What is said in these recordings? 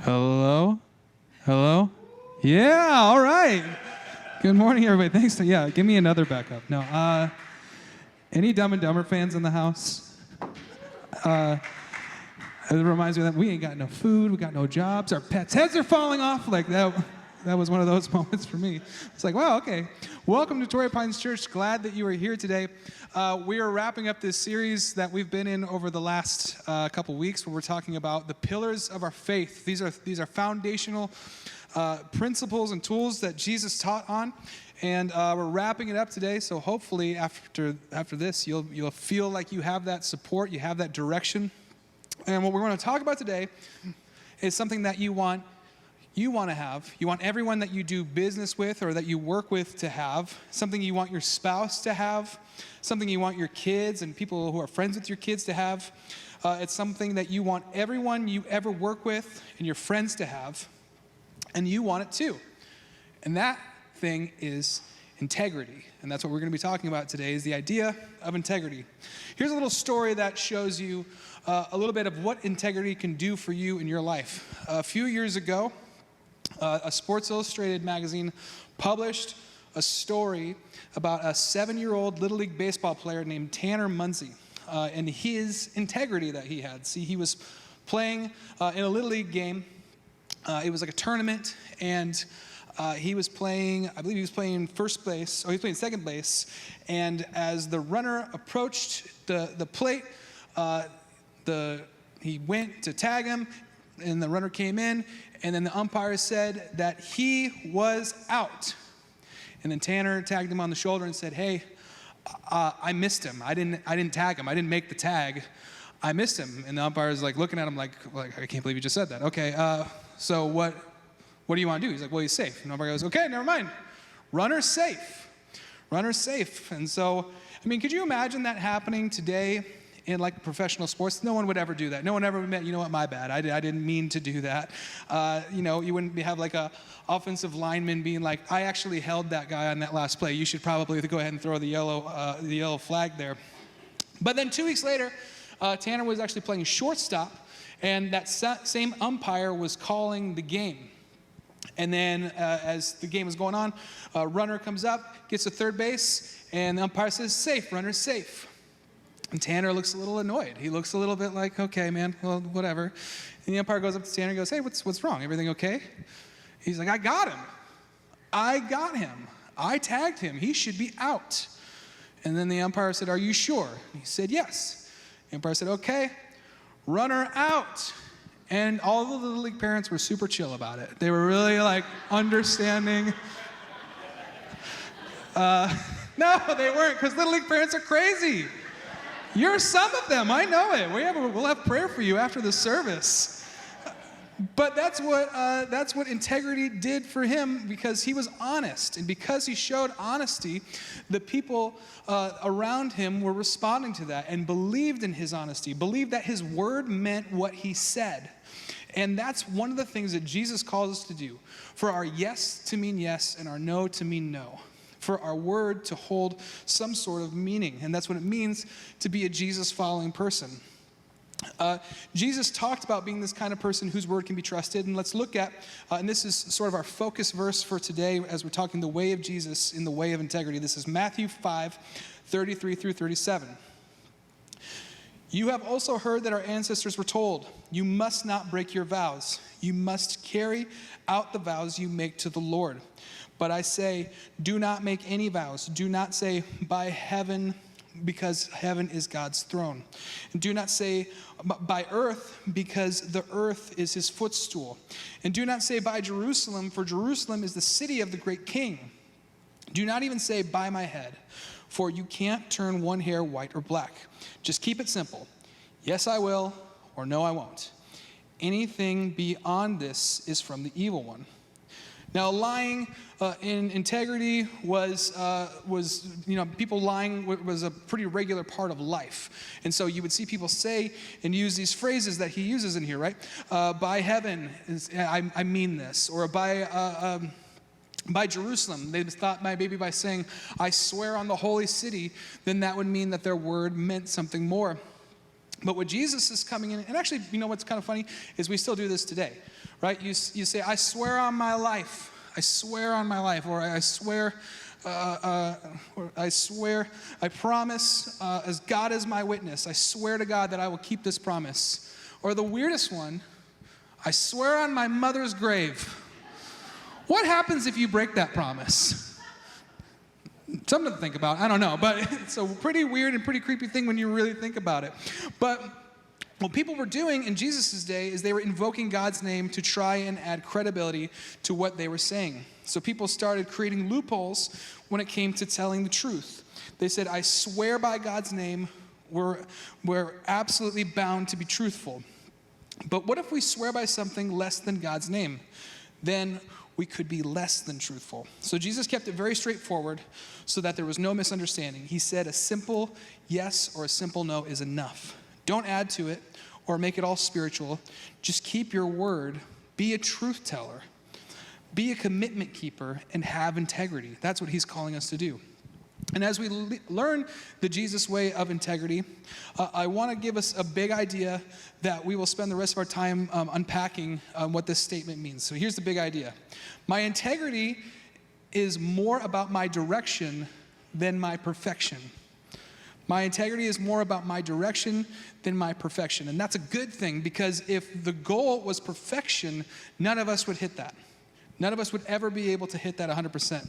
Hello? Hello? Yeah, all right. Good morning, everybody. Thanks. Yeah, give me another backup. No, any Dumb and Dumber fans in the house? It reminds me that we ain't got no food, we got no jobs, our pets' heads are falling off. Like that was one of those moments for me. It's like, wow, okay. Welcome to Torrey Pines Church. Glad that you are here today. We are wrapping up this series that we've been in over the last couple weeks, where we're talking about the pillars of our faith. These are foundational principles and tools that Jesus taught on, and we're wrapping it up today. So hopefully, after this, you'll feel like you have that support, you have that direction. And what we're going to talk about today is something that you want to have. You want everyone that you do business with or that you work with to have. Something you want your spouse to have. Something you want your kids and people who are friends with your kids to have. It's something that you want everyone you ever work with and your friends to have. And you want it too. And that thing is integrity. And that's what we're going to be talking about today, is the idea of integrity. Here's a little story that shows you a little bit of what integrity can do for you in your life. A few years ago, a Sports Illustrated magazine published a story about a 7-year-old Little League baseball player named Tanner Muncy and his integrity that he had. See, he was playing in a Little League game. It was like a tournament, and he was playing, I believe he was playing first base, or he was playing second base, and as the runner approached the plate, he went to tag him, and the runner came in, and then the umpire said that he was out. And then Tanner tagged him on the shoulder and said, "Hey, I missed him. I didn't tag him. I didn't make the tag. I missed him." And the umpire is like looking at him like I can't believe you just said that. Okay, so what do you want to do? He's like, "Well, he's safe." And the umpire goes, "Okay, never mind. Runner's safe. Runner's safe." And so, I mean, could you imagine that happening today in like professional sports? No one would ever do that. No one ever meant, you know what, my bad. I didn't mean to do that. You wouldn't have like a offensive lineman being like, "I actually held that guy on that last play. You should probably go ahead and throw the yellow flag there." But then 2 weeks later, Tanner was actually playing shortstop, and that same umpire was calling the game. And then as the game is going on, a runner comes up, gets to third base, and the umpire says, "Safe, runner's safe." And Tanner looks a little annoyed. He looks a little bit like, "Okay, man, well, whatever." And the umpire goes up to Tanner and goes, "Hey, what's wrong? Everything okay?" He's like, "I got him. I tagged him. He should be out." And then the umpire said, "Are you sure?" And he said, "Yes." The umpire said, "Okay, runner out." And all the Little League parents were super chill about it. They were really like understanding. No, they weren't, because Little League parents are crazy. You're some of them, I know it. We'll have prayer for you after the service. But that's what integrity did for him, because he was honest. And because he showed honesty, the people around him were responding to that and believed in his honesty, believed that his word meant what he said. And that's one of the things that Jesus calls us to do, for our yes to mean yes and our no to mean no, for our word to hold some sort of meaning. And that's what it means to be a Jesus-following person. Jesus talked about being this kind of person whose word can be trusted. And let's look at, and this is sort of our focus verse for today as we're talking the way of Jesus in the way of integrity. This is Matthew 5:33 through 37. "You have also heard that our ancestors were told, 'You must not break your vows. You must carry out the vows you make to the Lord.' But I say, do not make any vows. Do not say, 'By heaven,' because heaven is God's throne. And do not say, 'By earth,' because the earth is his footstool. And do not say, 'By Jerusalem,' for Jerusalem is the city of the great king. Do not even say, 'By my head,' for you can't turn one hair white or black. Just keep it simple. Yes, I will, or no, I won't. Anything beyond this is from the evil one." Now, lying in integrity was people lying was a pretty regular part of life. And so you would see people say and use these phrases that he uses in here, right? "By heaven, I mean this." Or by Jerusalem. They thought maybe by saying, "I swear on the holy city," then that would mean that their word meant something more. But what Jesus is coming in, and actually, you know what's kind of funny, is we still do this today, right? You say, I swear on my life, or I swear, I promise, as God is my witness, I swear to God that I will keep this promise. Or the weirdest one, I swear on my mother's grave. What happens if you break that promise? Something to think about, I don't know, but it's a pretty weird and pretty creepy thing when you really think about it. But what people were doing in Jesus' day is they were invoking God's name to try and add credibility to what they were saying. So people started creating loopholes when it came to telling the truth. They said, I swear by God's name, we're absolutely bound to be truthful. But what if we swear by something less than God's name? Then we could be less than truthful. So Jesus kept it very straightforward so that there was no misunderstanding. He said a simple yes or a simple no is enough. Don't add to it or make it all spiritual. Just keep your word. Be a truth teller. Be a commitment keeper and have integrity. That's what he's calling us to do. And as we learn the Jesus way of integrity, I want to give us a big idea that we will spend the rest of our time unpacking what this statement means. So here's the big idea. My integrity is more about my direction than my perfection. My integrity is more about my direction than my perfection. And that's a good thing, because if the goal was perfection, none of us would hit that. None of us would ever be able to hit that 100%,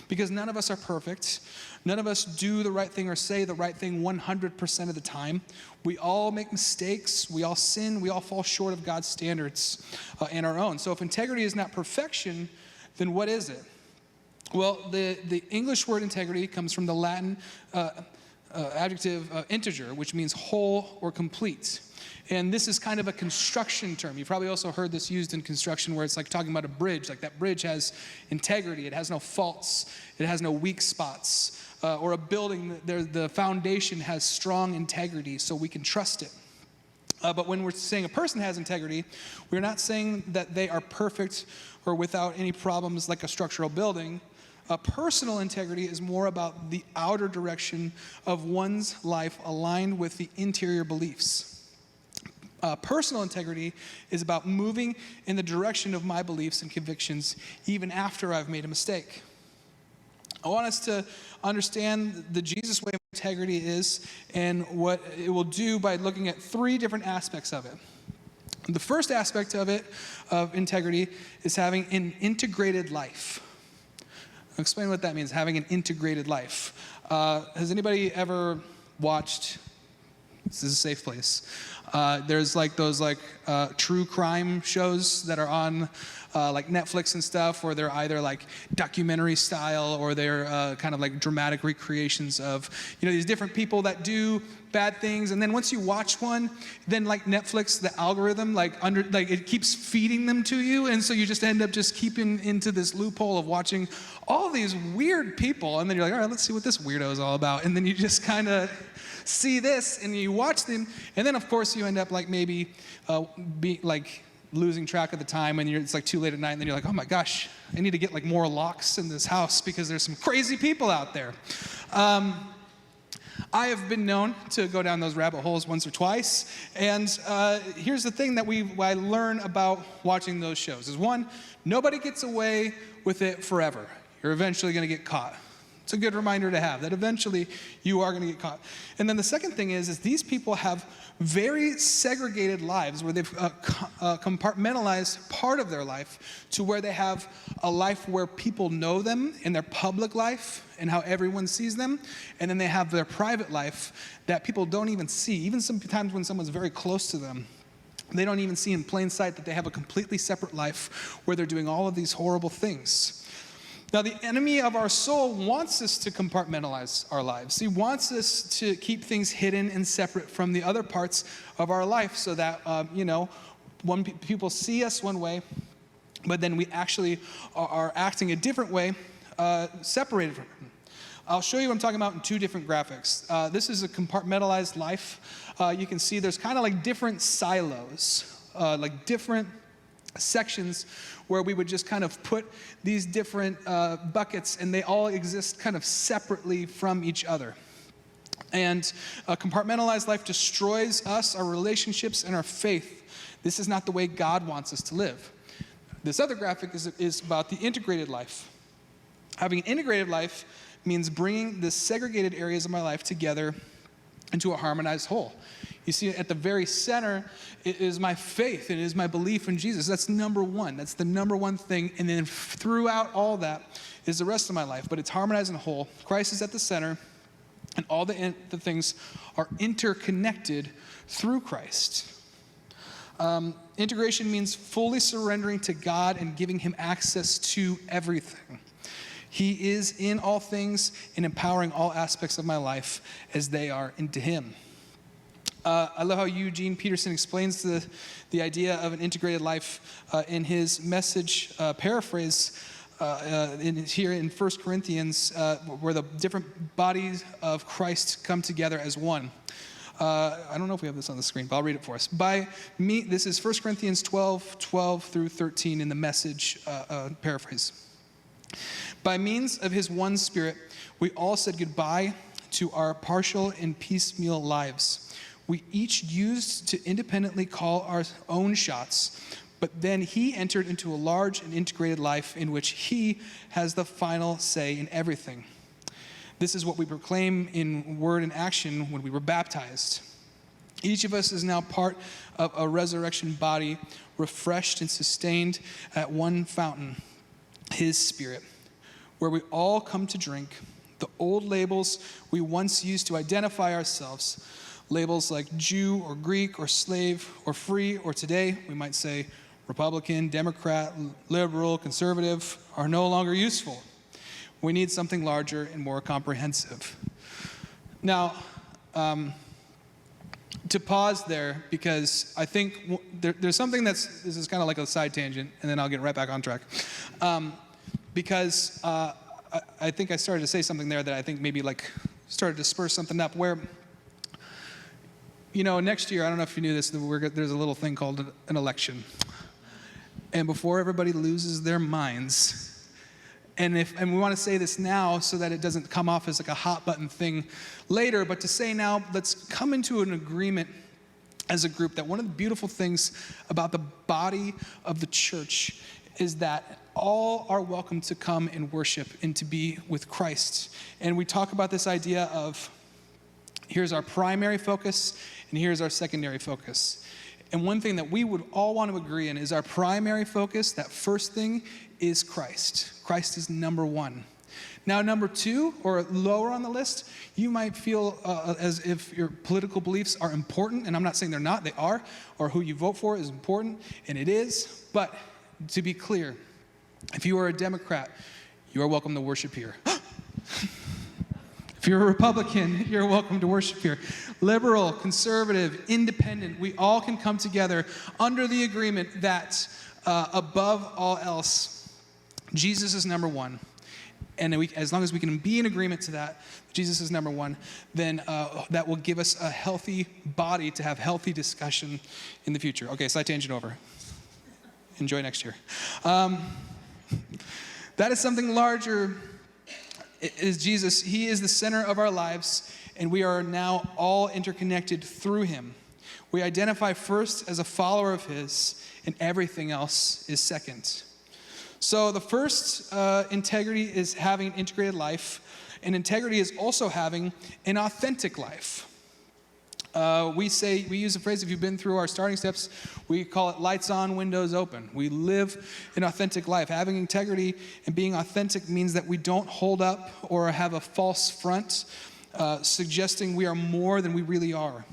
because none of us are perfect. None of us do the right thing or say the right thing 100% of the time. We all make mistakes. We all sin. We all fall short of God's standards and our own. So if integrity is not perfection, then what is it? Well, the English word integrity comes from the Latin adjective integer, which means whole or complete. And this is kind of a construction term. You've probably also heard this used in construction, where it's like talking about a bridge. Like, that bridge has integrity. It has no faults. It has no weak spots. Or a building, the foundation has strong integrity, so we can trust it. But when we're saying a person has integrity, we're not saying that they are perfect or without any problems like a structural building. Personal integrity is more about the outer direction of one's life aligned with the interior beliefs. Personal integrity is about moving in the direction of my beliefs and convictions even after I've made a mistake. I want us to understand the Jesus way of integrity is and what it will do by looking at three different aspects of it. The first aspect of it, of integrity, is having an integrated life. I'll explain what that means, having an integrated life. Has anybody ever watched, this is a safe place, there's like those true crime shows that are on like Netflix and stuff, where they're either like documentary style or they're kind of like dramatic recreations of, these different people that do bad things. And then once you watch one, then like Netflix, the algorithm, it keeps feeding them to you. And so you just end up just keeping into this loophole of watching all these weird people. And then you're like, all right, let's see what this weirdo is all about. And then you just kind of see this and you watch them. And then of course you end up like maybe losing track of the time, and it's like too late at night, and then you're like, oh my gosh, I need to get like more locks in this house because there's some crazy people out there. I have been known to go down those rabbit holes once or twice, and here's the thing that I learn about watching those shows is, one, nobody gets away with it forever. You're eventually going to get caught. It's a good reminder to have, that eventually you are going to get caught. And then the second thing is these people have very segregated lives where they've compartmentalized part of their life to where they have a life where people know them in their public life and how everyone sees them. And then they have their private life that people don't even see. Even sometimes when someone's very close to them, they don't even see in plain sight that they have a completely separate life where they're doing all of these horrible things. Now, the enemy of our soul wants us to compartmentalize our lives. He wants us to keep things hidden and separate from the other parts of our life so that, when people see us one way, but then we actually are acting a different way, separated from them. I'll show you what I'm talking about in two different graphics. This is a compartmentalized life. You can see there's kind of like different silos, like different sections where we would just kind of put these different buckets, and they all exist kind of separately from each other. And a compartmentalized life destroys us, our relationships, and our faith. This is not the way God wants us to live. This other graphic is about the integrated life. Having an integrated life means bringing the segregated areas of my life together into a harmonized whole. You see, at the very center is my faith, and it is my belief in Jesus. That's number one. That's the number one thing. And then throughout all that is the rest of my life. But it's harmonized and whole. Christ is at the center, and all the things are interconnected through Christ. Integration means fully surrendering to God and giving him access to everything. He is in all things and empowering all aspects of my life as they are into him. I love how Eugene Peterson explains the idea of an integrated life in his message paraphrase here in 1 Corinthians, where the different bodies of Christ come together as one. I don't know if we have this on the screen, but I'll read it for us. This is 1 Corinthians 12 through 13 in the message paraphrase. By means of his one Spirit, we all said goodbye to our partial and piecemeal lives. We each used to independently call our own shots, but then he entered into a large and integrated life in which he has the final say in everything. This is what we proclaim in word and action when we were baptized. Each of us is now part of a resurrection body, refreshed and sustained at one fountain, his Spirit, where we all come to drink. The old labels we once used to identify ourselves, labels like Jew or Greek or slave or free, or today we might say Republican, Democrat, liberal, conservative, are no longer useful. We need something larger and more comprehensive. Now, to pause there, because I think there's something this is kind of like a side tangent, and then I'll get right back on track. Because I think I started to say something there that I think maybe like started to spur something up where, next year, I don't know if you knew this, there's a little thing called an election. And before everybody loses their minds, and we want to say this now so that it doesn't come off as like a hot button thing later, but to say now, let's come into an agreement as a group that one of the beautiful things about the body of the church is that all are welcome to come and worship and to be with Christ. And we talk about this idea of here's our primary focus and here's our secondary focus. And one thing that we would all want to agree in is our primary focus, that first thing, is Christ. Christ is number one. Now, number two, or lower on the list, you might feel as if your political beliefs are important, and I'm not saying they're not, they are, or who you vote for is important, and it is. But to be clear, if you are a Democrat, you are welcome to worship here. If you're a Republican, you're welcome to worship here. Liberal, conservative, independent, we all can come together under the agreement that above all else, Jesus is number one. And as long as we can be in agreement to that, Jesus is number one, then that will give us a healthy body to have healthy discussion in the future. Okay, slight tangent over. Enjoy next year. That is something larger. Is Jesus. He is the center of our lives, and we are now all interconnected through him. We identify first as a follower of his, and everything else is second. So the first integrity is having an integrated life, and integrity is also having an authentic life. We use a phrase, if you've been through our starting steps, we call it lights on, windows open. We live an authentic life. Having integrity and being authentic means that we don't hold up or have a false front, suggesting we are more than we really are.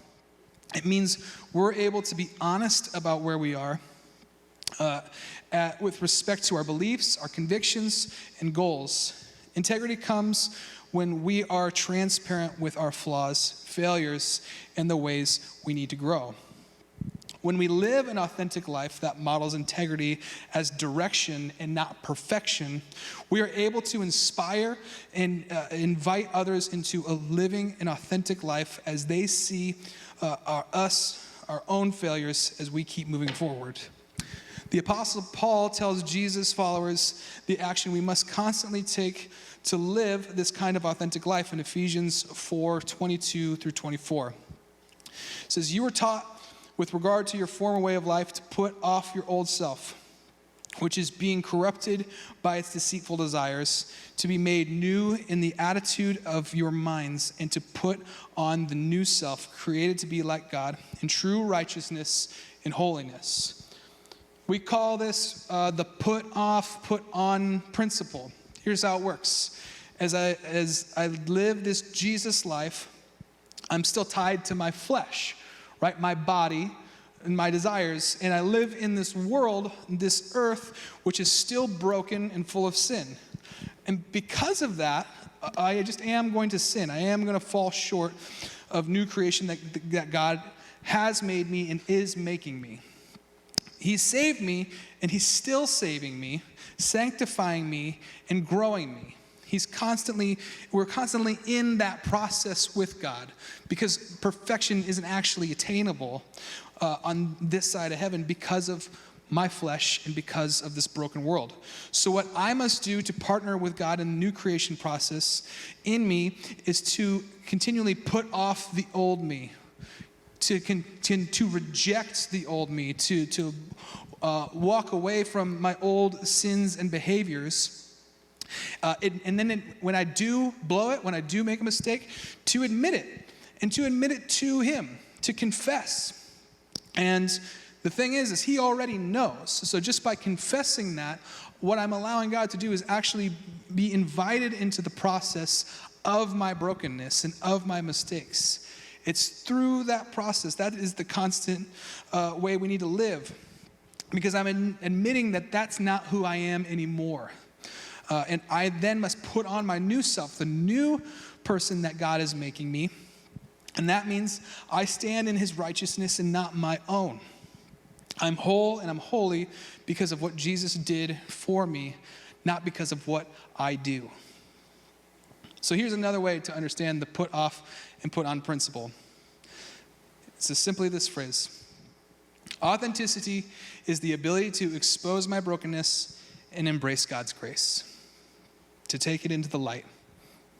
It means we're able to be honest about where we are with respect to our beliefs, our convictions, and goals. Integrity comes when we are transparent with our flaws, failures, and the ways we need to grow. When we live an authentic life that models integrity as direction and not perfection, we are able to inspire and invite others into a living and authentic life as they see our own failures as we keep moving forward. The Apostle Paul tells Jesus' followers the action we must constantly take to live this kind of authentic life in Ephesians 4:22 through 24. It says, "You were taught with regard to your former way of life to put off your old self, which is being corrupted by its deceitful desires, to be made new in the attitude of your minds, and to put on the new self, created to be like God in true righteousness and holiness." We call this the put off, put on principle. Here's how it works. As I live this Jesus life, I'm still tied to my flesh, right? My body and my desires. And I live in this world, this earth, which is still broken and full of sin. And because of that, I just am going to sin. I am going to fall short of new creation that God has made me and is making me. He saved me, and he's still saving me, sanctifying me, and growing me. We're constantly in that process with God, because perfection isn't actually attainable on this side of heaven because of my flesh and because of this broken world. So what I must do to partner with God in the new creation process in me is to continually put off the old me, to reject the old me, to walk away from my old sins and behaviors. When I do blow it, when I do make a mistake, to admit it, and to admit it to him, to confess. And the thing is he already knows. So just by confessing that, what I'm allowing God to do is actually be invited into the process of my brokenness and of my mistakes. It's through that process. That is the constant way we need to live, because I'm admitting that that's not who I am anymore. And I then must put on my new self, the new person that God is making me. And that means I stand in his righteousness and not my own. I'm whole and I'm holy because of what Jesus did for me, not because of what I do. So here's another way to understand the put off and put on principle. It's just simply this phrase: authenticity is the ability to expose my brokenness and embrace God's grace, to take it into the light,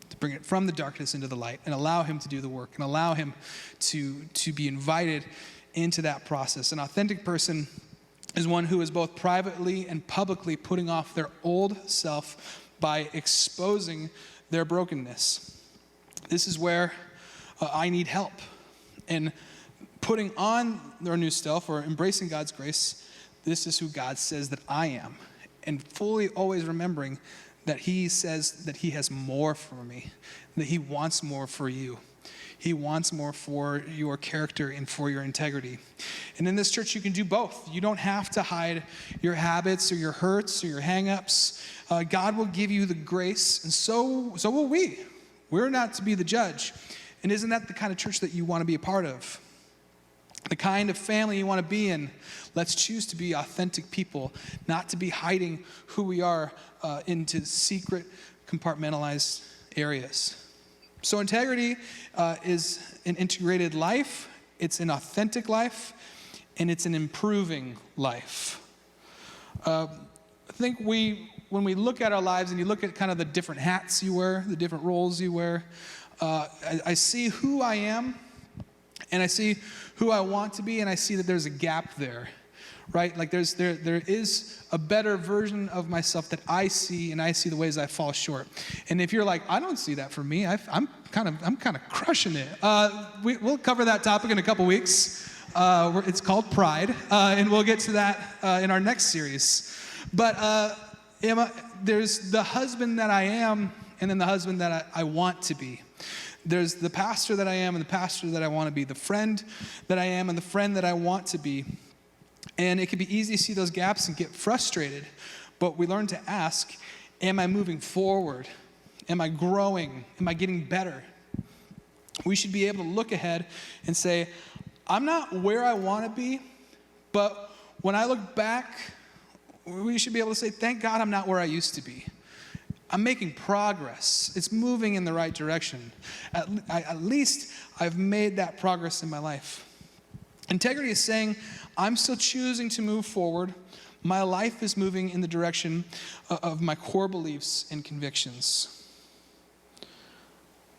to bring it from the darkness into the light, and allow him to do the work, and allow him to be invited into that process. An authentic person is one who is both privately and publicly putting off their old self by exposing their brokenness. This is where I need help. And putting on their new self, or embracing God's grace, this is who God says that I am. And fully always remembering that he says that he has more for me, that he wants more for you. He wants more for your character and for your integrity. And in this church, you can do both. You don't have to hide your habits or your hurts or your hang-ups. God will give you the grace, and so will we. We're not to be the judge. And isn't that the kind of church that you want to be a part of? The kind of family you want to be in. Let's choose to be authentic people, not to be hiding who we are into secret, compartmentalized areas. So integrity is an integrated life, it's an authentic life, and it's an improving life. I think when we look at our lives and you look at kind of the different hats you wear, the different roles you wear, I see who I am, and I see who I want to be, and I see that there's a gap there, right? Like there is a better version of myself that I see, and I see the ways I fall short. And if you're like, I don't see that for me, I'm kind of crushing it. We'll cover that topic in a couple weeks. It's called Pride, and we'll get to that in our next series. But there's the husband that I am, and then the husband that I want to be. There's the pastor that I am and the pastor that I want to be, the friend that I am and the friend that I want to be. And it can be easy to see those gaps and get frustrated, but we learn to ask, am I moving forward? Am I growing? Am I getting better? We should be able to look ahead and say, I'm not where I want to be, but when I look back, we should be able to say, thank God I'm not where I used to be. I'm making progress. It's moving in the right direction. At least I've made that progress in my life. Integrity is saying, I'm still choosing to move forward. My life is moving in the direction of my core beliefs and convictions.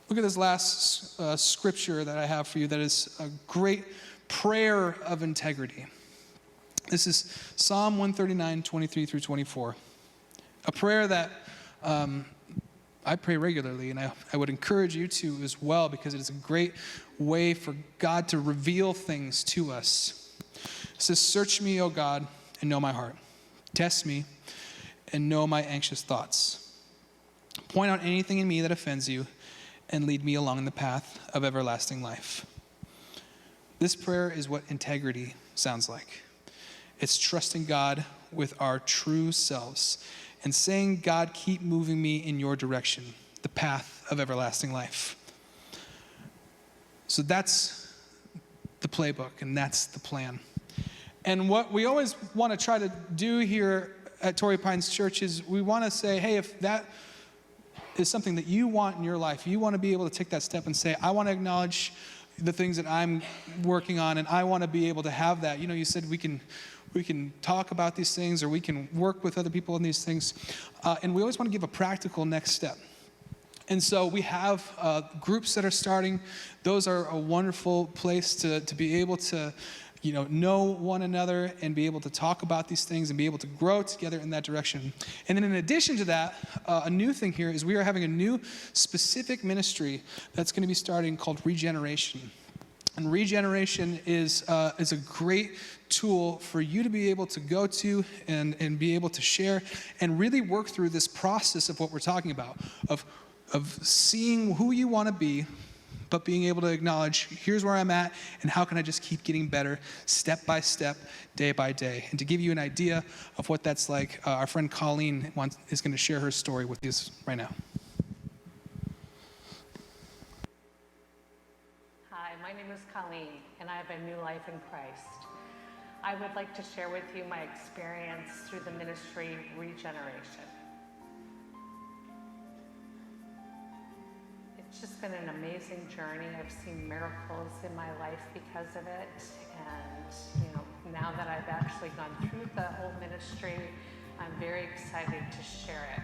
Look at this last scripture that I have for you that is a great prayer of integrity. This is Psalm 139, 23 through 24. A prayer that I pray regularly, and I would encourage you to as well, because it is a great way for God to reveal things to us. It says, "Search me, O God, and know my heart. Test me and know my anxious thoughts. Point out anything in me that offends you, and lead me along the path of everlasting life." This prayer is what integrity sounds like. It's trusting God with our true selves and saying, "God, keep moving me in your direction, the path of everlasting life." So that's the playbook, and that's the plan. And what we always want to try to do here at Torrey Pines Church is we want to say, hey, if that is something that you want in your life, you want to be able to take that step and say, I want to acknowledge the things that I'm working on, and I want to be able to have that. You know, you said we can talk about these things, or we can work with other people on these things. And we always want to give a practical next step. And so we have groups that are starting. Those are a wonderful place to be able to know one another and be able to talk about these things and be able to grow together in that direction. And then in addition to that, a new thing here is we are having a new specific ministry that's going to be starting called Regeneration. And Regeneration is a great tool for you to be able to go to and be able to share and really work through this process of what we're talking about, of seeing who you want to be, but being able to acknowledge, here's where I'm at, and how can I just keep getting better step by step, day by day. And to give you an idea of what that's like, our friend Colleen is going to share her story with us right now. Hi, my name is Colleen, and I have a new life in Christ. I would like to share with you my experience through the ministry Regeneration. It's just been an amazing journey. I've seen miracles in my life because of it. And, now that I've actually gone through the whole ministry, I'm very excited to share it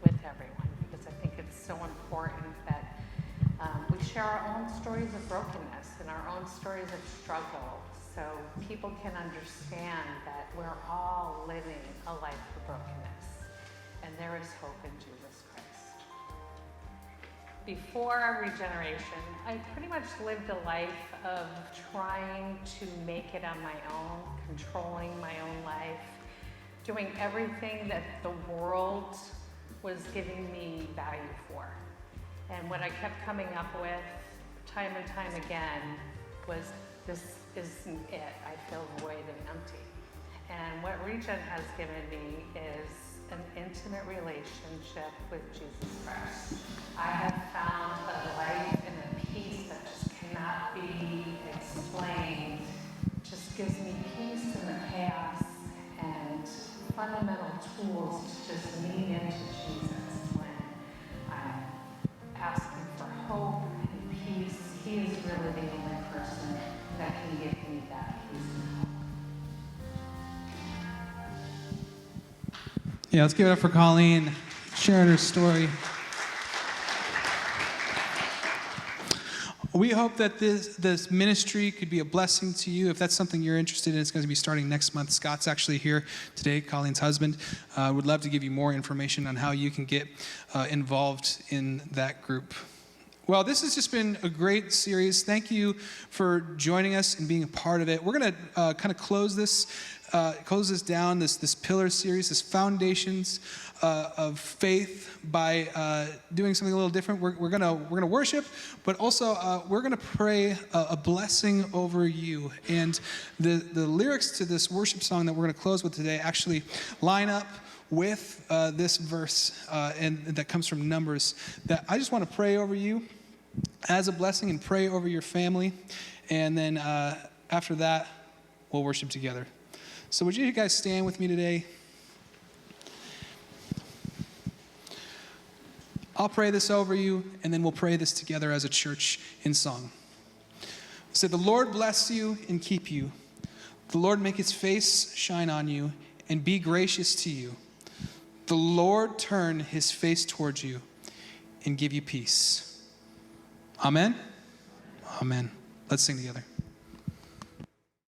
with everyone, because I think it's so important that we share our own stories of brokenness and our own stories of struggle, so people can understand that we're all living a life of brokenness, and there is hope in Jesus Christ. Before our Regeneration, I pretty much lived a life of trying to make it on my own, controlling my own life, doing everything that the world was giving me value for. And what I kept coming up with time and time again was, this isn't it. I feel void and empty. And what Regen has given me is an intimate relationship with Jesus Christ. I have found a life and a peace that just cannot be explained. Just gives me peace in the chaos and fundamental tools to just lean into Jesus when I'm asking for hope and peace. He is really the only person that can give me that peace and hope. Yeah, let's give it up for Colleen, sharing her story. We hope that this ministry could be a blessing to you. If that's something you're interested in, it's going to be starting next month. Scott's actually here today, Colleen's husband. Would love to give you more information on how you can get involved in that group. Well, this has just been a great series. Thank you for joining us and being a part of it. We're going to kind of close this down, this pillar series, this foundations of faith by doing something a little different. We're gonna worship, but also we're gonna pray a blessing over you. And the lyrics to this worship song that we're gonna close with today actually line up with this verse and that comes from Numbers. That I just want to pray over you as a blessing and pray over your family, and then after that we'll worship together. So would you guys stand with me today? I'll pray this over you, and then we'll pray this together as a church in song. Say, the Lord bless you and keep you. The Lord make his face shine on you and be gracious to you. The Lord turn his face towards you and give you peace. Amen? Amen. Let's sing together.